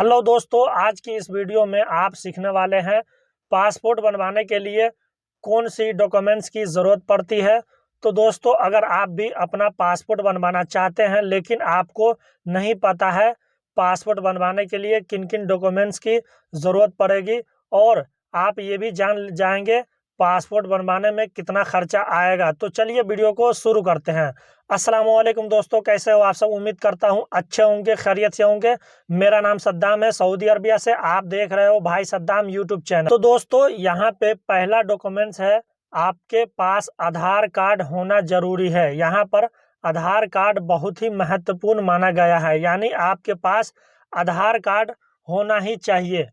Hello दोस्तों, आज की इस वीडियो में आप सीखने वाले हैं पासपोर्ट बनवाने के लिए कौन सी डॉक्यूमेंट्स की ज़रूरत पड़ती है। तो दोस्तों, अगर आप भी अपना पासपोर्ट बनवाना चाहते हैं लेकिन आपको नहीं पता है पासपोर्ट बनवाने के लिए किन किन डॉक्यूमेंट्स की ज़रूरत पड़ेगी और आप ये भी जान जाएंगे पासपोर्ट बनवाने में कितना खर्चा आएगा, तो चलिए वीडियो को शुरू करते हैं। अस्सलाम वालेकुम दोस्तों, कैसे हो आप सब। उम्मीद करता हूँ अच्छे होंगे, खैरियत से होंगे। मेरा नाम सद्दाम है, सऊदी अरबिया से आप देख रहे हो भाई सद्दाम यूट्यूब चैनल। तो दोस्तों, यहाँ पे पहला डॉक्यूमेंट्स है, आपके पास आधार कार्ड होना जरूरी है। यहाँ पर आधार कार्ड बहुत ही महत्वपूर्ण माना गया है, यानी आपके पास आधार कार्ड होना ही चाहिए।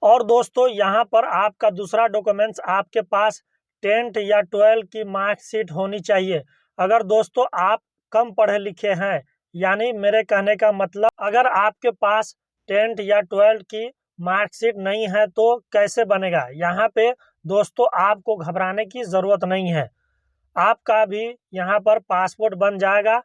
और दोस्तों, यहाँ पर आपका दूसरा डॉक्यूमेंट्स आपके पास 10th या 12th की मार्कशीट होनी चाहिए। अगर दोस्तों आप कम पढ़े लिखे हैं, यानी मेरे कहने का मतलब अगर आपके पास 10th या 12th की मार्कशीट नहीं है तो कैसे बनेगा। यहाँ पे दोस्तों आपको घबराने की ज़रूरत नहीं है, आपका भी यहाँ पर पासपोर्ट बन जाएगा।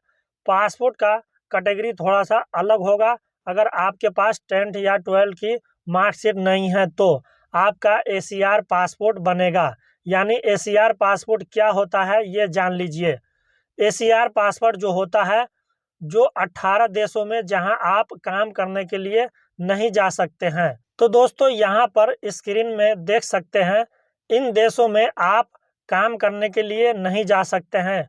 पासपोर्ट का कैटेगरी थोड़ा सा अलग होगा। अगर आपके पास 10th या 12th की मार्कशीट नहीं है तो आपका ACR पासपोर्ट बनेगा। यानी ACR पासपोर्ट क्या होता है ये जान लीजिए। ACR पासपोर्ट जो होता है, जो 18 देशों में जहां आप काम करने के लिए नहीं जा सकते हैं। तो दोस्तों, यहाँ पर स्क्रीन में देख सकते हैं, इन देशों में आप काम करने के लिए नहीं जा सकते हैं।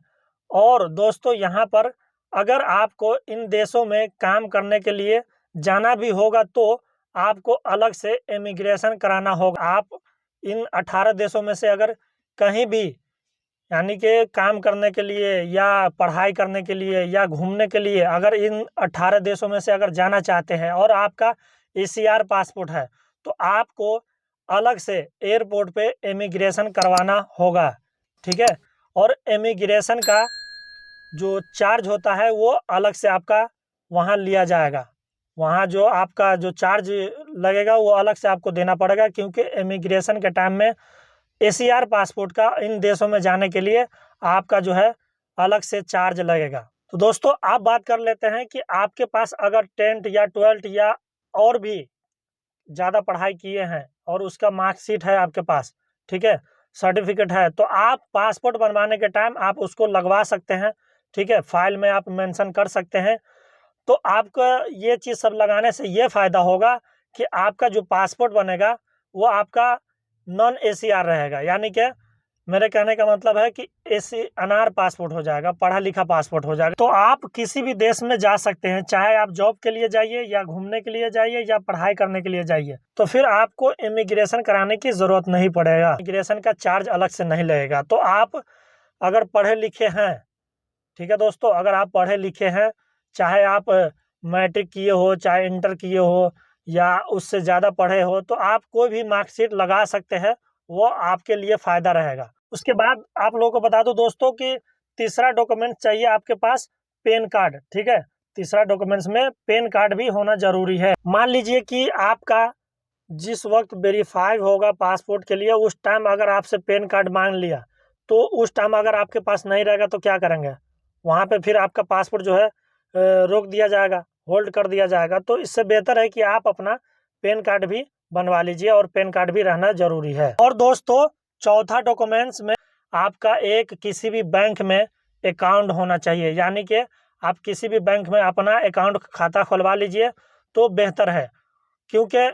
और दोस्तों, यहाँ पर अगर आपको इन देशों में काम करने के लिए जाना भी होगा तो आपको अलग से इमिग्रेशन कराना होगा। आप इन 18 देशों में से अगर कहीं भी यानी कि काम करने के लिए या पढ़ाई करने के लिए या घूमने के लिए अगर इन 18 देशों में से अगर जाना चाहते हैं और आपका ACR पासपोर्ट है तो आपको अलग से एयरपोर्ट पे इमिग्रेशन करवाना होगा, ठीक है। और इमिग्रेशन का जो चार्ज होता है वो अलग से आपका वहाँ लिया जाएगा। वहाँ जो आपका जो चार्ज लगेगा वो अलग से आपको देना पड़ेगा, क्योंकि इमिग्रेशन के टाइम में ACR पासपोर्ट का इन देशों में जाने के लिए आपका जो है अलग से चार्ज लगेगा। तो दोस्तों, आप बात कर लेते हैं कि आपके पास अगर 10th या 12th या और भी ज़्यादा पढ़ाई किए हैं और उसका मार्कशीट है आपके पास, ठीक है, सर्टिफिकेट है, तो आप पासपोर्ट बनवाने के टाइम आप उसको लगवा सकते हैं, ठीक है। फाइल में आप मेंशन कर सकते हैं। तो आपका ये चीज़ सब लगाने से ये फ़ायदा होगा कि आपका जो पासपोर्ट बनेगा वो आपका नॉन ACR रहेगा। यानी कि मेरे कहने का मतलब है कि अनार पासपोर्ट हो जाएगा, पढ़ा लिखा पासपोर्ट हो जाएगा। तो आप किसी भी देश में जा सकते हैं, चाहे आप जॉब के लिए जाइए या घूमने के लिए जाइए या पढ़ाई करने के लिए जाइए, तो फिर आपको इमिग्रेशन कराने की ज़रूरत नहीं पड़ेगा। इमिग्रेशन का चार्ज अलग से नहीं लगेगा। तो आप अगर पढ़े लिखे हैं, ठीक है दोस्तों, अगर आप पढ़े लिखे हैं, चाहे आप मैट्रिक किए हो, चाहे इंटर किए हो या उससे ज़्यादा पढ़े हो, तो आप कोई भी मार्कशीट लगा सकते हैं, वो आपके लिए फ़ायदा रहेगा। उसके बाद आप लोगों को बता दो दोस्तों कि तीसरा डॉक्यूमेंट चाहिए आपके पास पैन कार्ड, ठीक है। तीसरा डॉक्यूमेंट्स में पैन कार्ड भी होना ज़रूरी है। मान लीजिए कि आपका जिस वक्त वेरीफाई होगा पासपोर्ट के लिए, उस टाइम अगर आपसे पैन कार्ड मांग लिया तो उस टाइम अगर आपके पास नहीं रहेगा तो क्या करेंगे। वहाँ पे फिर आपका पासपोर्ट जो है रोक दिया जाएगा, होल्ड कर दिया जाएगा। तो इससे बेहतर है कि आप अपना पैन कार्ड भी बनवा लीजिए, और पैन कार्ड भी रहना जरूरी है। और दोस्तों, चौथा डॉक्यूमेंट्स में आपका एक किसी भी बैंक में अकाउंट होना चाहिए। यानी कि आप किसी भी बैंक में अपना अकाउंट खाता खुलवा लीजिए तो बेहतर है, क्योंकि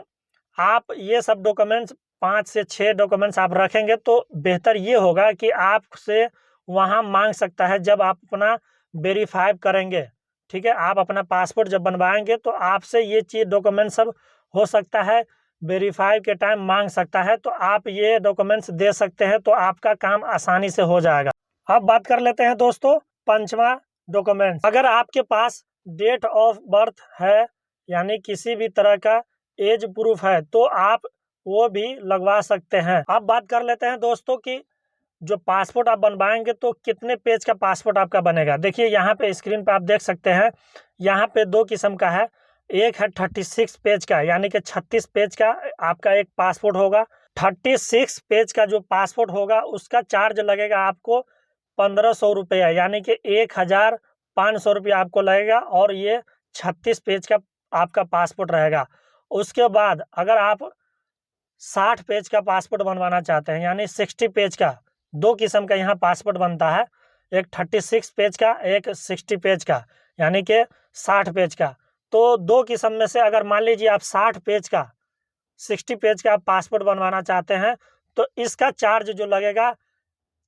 आप ये सब डॉक्यूमेंट्स 5 से 6 डॉक्यूमेंट्स आप रखेंगे तो बेहतर ये होगा कि आपसे वहाँ मांग सकता है जब आप अपना वेरीफाई करेंगे, ठीक है। आप अपना पासपोर्ट जब बनवाएंगे तो आपसे ये चीज़ डॉक्यूमेंट सब हो सकता है वेरीफाई के टाइम मांग सकता है, तो आप ये डॉक्यूमेंट्स दे सकते हैं तो आपका काम आसानी से हो जाएगा। अब बात कर लेते हैं दोस्तों पांचवा डॉक्यूमेंट। अगर आपके पास डेट ऑफ बर्थ है, यानी किसी भी तरह का एज प्रूफ है, तो आप वो भी लगवा सकते हैं। अब बात कर लेते हैं दोस्तों कि जो पासपोर्ट आप बनवाएंगे तो कितने पेज का पासपोर्ट आपका बनेगा। देखिए यहाँ पे स्क्रीन पे आप देख सकते हैं, यहाँ पे 2 किस्म का है। एक है 36 पेज का, यानी कि 36 पेज का आपका एक पासपोर्ट होगा। 36 पेज का जो पासपोर्ट होगा उसका चार्ज लगेगा आपको 1500 रुपया, यानी कि 1500 रुपया आपको लगेगा। और ये 36 पेज का आपका पासपोर्ट रहेगा। उसके बाद अगर आप 60 पेज का पासपोर्ट बनवाना चाहते हैं, यानी 60 पेज का, 2 किस्म का यहाँ पासपोर्ट बनता है, एक 36 पेज का, एक 60 पेज का, यानी कि 60 पेज का। तो 2 किस्म में से अगर मान लीजिए आप 60 पेज का, 60 पेज का पासपोर्ट बनवाना चाहते हैं, तो इसका चार्ज जो लगेगा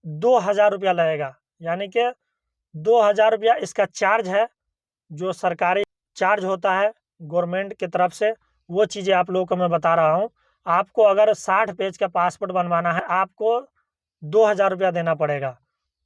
2000 रुपया लगेगा, यानी कि 2000 रुपया इसका चार्ज है, जो सरकारी चार्ज होता है गवर्नमेंट की तरफ से। वो चीज़ें आप लोगों को मैं बता रहा हूँ। आपको अगर 60 पेज का पासपोर्ट बनवाना है, आपको 2000 रुपया देना पड़ेगा।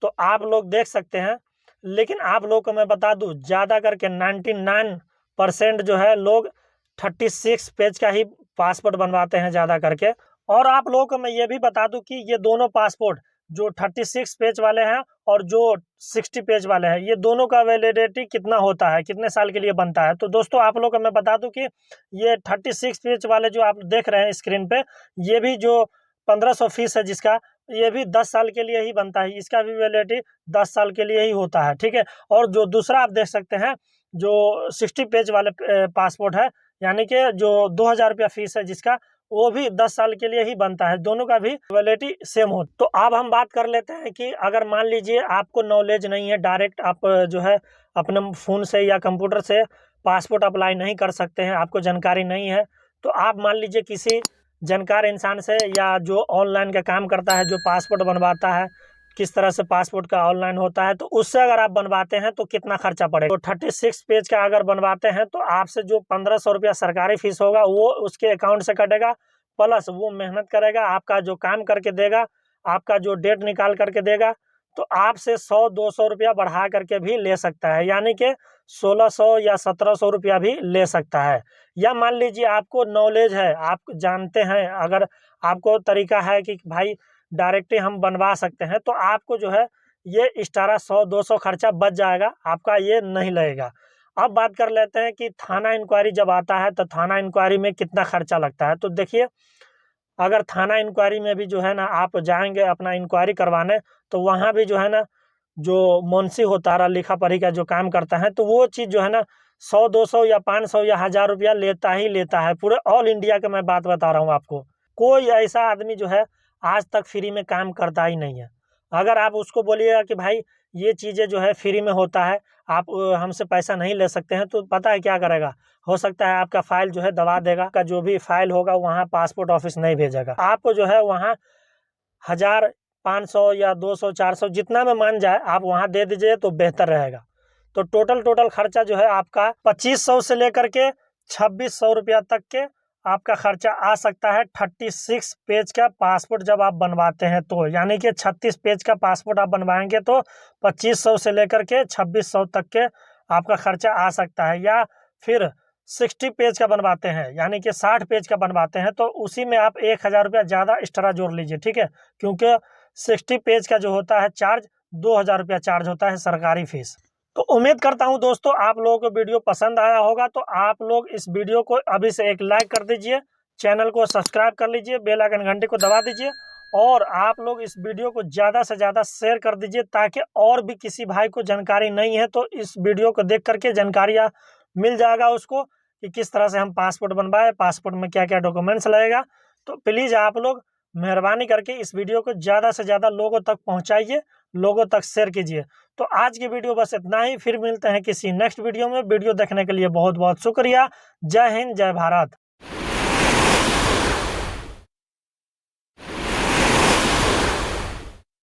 तो आप लोग देख सकते हैं, लेकिन आप लोग को मैं बता दूं, ज़्यादा करके 99% जो है लोग 36 पेज का ही पासपोर्ट बनवाते हैं ज़्यादा करके। और आप लोगों को मैं ये भी बता दूं कि ये दोनों पासपोर्ट, जो 36 पेज वाले हैं और जो 60 पेज वाले हैं, ये दोनों का वैलिडिटी कितना होता है, कितने साल के लिए बनता है। तो दोस्तों आप लोगों को मैं बता दूं कि ये 36 पेज वाले जो आप देख रहे हैं स्क्रीन पे, ये भी जो 1500 फीस है जिसका, ये भी 10 साल के लिए ही बनता है, इसका भी वैलिडिटी 10 साल के लिए ही होता है, ठीक है। और जो दूसरा आप देख सकते हैं, जो 60 पेज वाले पासपोर्ट है, यानी कि जो 2000 रुपया फीस है जिसका, वो भी 10 साल के लिए ही बनता है, दोनों का भी वैलिडिटी सेम हो। तो अब हम बात कर लेते हैं कि अगर मान लीजिए आपको नॉलेज नहीं है, डायरेक्ट आप जो है अपने फ़ोन से या कंप्यूटर से पासपोर्ट अप्लाई नहीं कर सकते हैं, आपको जानकारी नहीं है, तो आप मान लीजिए किसी जानकार इंसान से, या जो ऑनलाइन का काम करता है, जो पासपोर्ट बनवाता है, किस तरह से पासपोर्ट का ऑनलाइन होता है, तो उससे अगर आप बनवाते हैं तो कितना खर्चा पड़ेगा। तो 36 पेज का अगर बनवाते हैं तो आपसे जो 1500 रुपया सरकारी फीस होगा वो उसके अकाउंट से कटेगा, प्लस वो मेहनत करेगा, आपका जो काम करके देगा, आपका जो डेट निकाल करके देगा, तो आपसे 100-200 रुपया बढ़ा करके भी ले सकता है, यानी कि 1600 या 1700 रुपया भी ले सकता है। या मान लीजिए आपको नॉलेज है, आप जानते हैं, अगर आपको तरीका है कि भाई डायरेक्टली हम बनवा सकते हैं, तो आपको जो है ये एक्स्ट्रा 100-200 खर्चा बच जाएगा, आपका ये नहीं लगेगा। अब बात कर लेते हैं कि थाना इंक्वायरी जब आता है तो थाना इंक्वायरी में कितना खर्चा लगता है। तो देखिए, अगर थाना इंक्वायरी में भी जो है ना आप जाएंगे अपना इंक्वायरी करवाने, तो वहाँ भी जो है ना, जो मुंशी होता है, लिखा पढ़ी का जो काम करता है, तो वो चीज़ जो है ना 100-200 या 500 या 1000 रुपया लेता ही लेता है। पूरे ऑल इंडिया का मैं बात बता रहा हूँ आपको। कोई ऐसा आदमी जो है आज तक फ्री में काम करता ही नहीं है। अगर आप उसको बोलिएगा कि भाई ये चीज़ें जो है फ्री में होता है, आप हमसे पैसा नहीं ले सकते हैं, तो पता है क्या करेगा, हो सकता है आपका फाइल जो है दबा देगा, का जो भी फाइल होगा वहाँ पासपोर्ट ऑफिस नहीं भेजेगा आपको, जो है वहाँ 1000, 500 या 200, 400 जितना में मान जाए आप वहाँ दे दीजिए तो बेहतर रहेगा। तो टोटल खर्चा जो है आपका 2500 से लेकर के 2600 रुपया तक के आपका खर्चा आ सकता है 36 पेज का पासपोर्ट जब आप बनवाते हैं तो, यानी कि 36 पेज का पासपोर्ट आप बनवाएंगे तो 2500 से लेकर के 2600 तक के आपका खर्चा आ सकता है। या फिर 60 पेज का बनवाते हैं, यानी कि 60 पेज का बनवाते हैं, तो उसी में आप 1000 रुपया ज़्यादा एक्स्ट्रा जोड़ लीजिए, ठीक है, क्योंकि 60 पेज का जो होता है चार्ज 2000 रुपया चार्ज होता है सरकारी फीस। तो उम्मीद करता हूं दोस्तों आप लोगों को वीडियो पसंद आया होगा। तो आप लोग इस वीडियो को अभी से एक लाइक कर दीजिए, चैनल को सब्सक्राइब कर लीजिए, बेल आइकन घंटे को दबा दीजिए, और आप लोग इस वीडियो को ज़्यादा से ज़्यादा शेयर कर दीजिए, ताकि और भी किसी भाई को जानकारी नहीं है तो इस वीडियो को देख करके जानकारियाँ मिल जाएगा उसको, कि किस तरह से हम पासपोर्ट बनवाए, पासपोर्ट में क्या क्या डॉक्यूमेंट्स लगेगा। तो प्लीज़ आप लोग मेहरबानी करके इस वीडियो को ज़्यादा से ज़्यादा लोगों तक पहुँचाइए, लोगों तक शेयर कीजिए। तो आज की वीडियो बस इतना ही, फिर मिलते हैं किसी नेक्स्ट वीडियो में। वीडियो देखने के लिए बहुत बहुत शुक्रिया। जय हिंद, जय भारत।